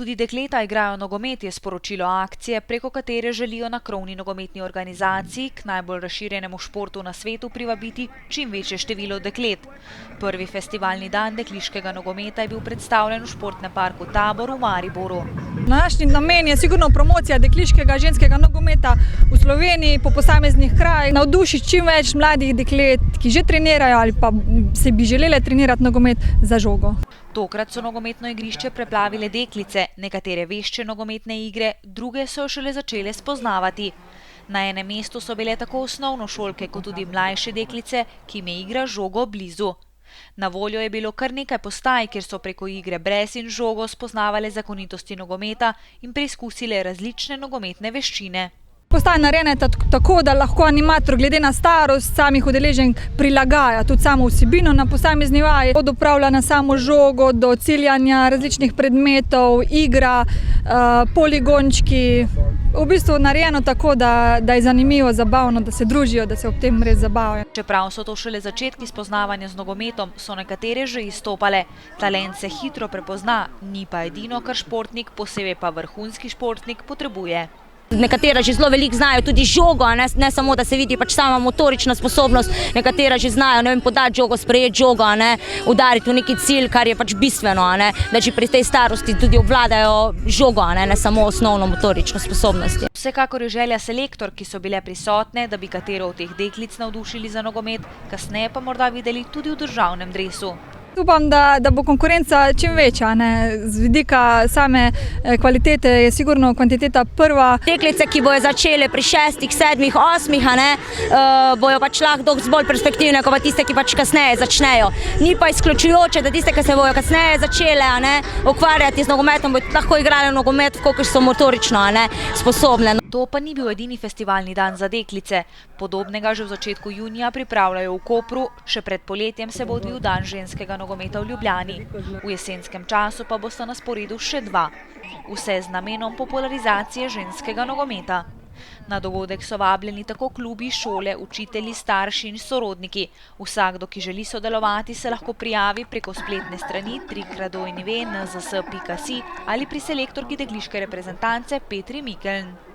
Tudi dekleta igrajo nogomet, je sporočilo akcije, preko katere želijo na krovni nogometni organizaciji k najbolj razširjenemu športu na svetu privabiti čim večje število deklet. Prvi festivalni dan dekliškega nogometa je bil predstavljen v športnem parku Tabor v Mariboru. Naš namen je sigurno promocija dekliškega ženskega nogometa v Sloveniji po posameznih krajih. Navdušiti čim več mladih deklet, ki že trenirajo ali pa se bi želele trenirati nogomet za žogo. Tokrat so nogometno igrišče preplavile deklice, nekatere vešče nogometne igre, druge so šele začele spoznavati. Na enem mestu so bile tako osnovnošolke kot tudi mlajše deklice, ki jim je igra žogo blizu. Na voljo je bilo kar nekaj postaj, kjer so preko igre brez in žogo spoznavale zakonitosti nogometa in preizkusile različne nogometne veščine. Postaja narejena tako, da lahko animator glede na starost samih udeleženk prilagaja tudi samo vsebino na posamezni vaji, od upravljanja samo žogo do ciljanja različnih predmetov, igra, poligončki. V bistvu narejeno tako, da je zanimivo, zabavno, da se družijo, da se ob tem res zabavajo. Čeprav so to šele začetki spoznavanja z nogometom, so nekatere že izstopale. Talent se hitro prepozna, ni pa edino, kar športnik, posebej pa vrhunski športnik, potrebuje. Nekatera že zelo veliko znajo tudi žogo, ne samo, da se vidi pač sama motorična sposobnost, nekatera že znajo, podati žogo, sprejeti žogo, udariti v neki cilj, kar je pač bistveno, da že pri tej starosti tudi obvladajo žogo, ne samo osnovno motorično sposobnost. Vsekakor je želja selektor, ki so bile prisotne, da bi katero od teh deklic navdušili za nogomet, kasneje pa morda videli tudi v državnem dresu. Upam, da bo konkurenca čim večja. Z vidika same kvalitete je sigurno kvantiteta prva. Deklice, ki bojo začele pri 6, 7, 8, bojo pač lahko dosti bolj perspektivne, kot pa tiste, ki pač kasneje začnejo. Ni pa izključujoče, da tiste, ki se bojo kasneje začele ukvarjati z nogometom, bojo lahko igrali nogomet, kolikor so motorično sposobne. To pa ni bil edini festivalni dan za deklice. Podobnega že v začetku junija pripravljajo v Kopru, še pred poletjem se bo odvil dan ženskega nogometa v Ljubljani. V jesenskem času pa bosta na sporedu še 2. Vse z namenom popularizacije ženskega nogometa. Na dogodek so vabljeni tako klubi, šole, učitelji, starši in sorodniki. Vsakdo, ki želi sodelovati, se lahko prijavi preko spletne strani www.nzs.si ali pri selektorki dekliške reprezentance Petri Mikeln.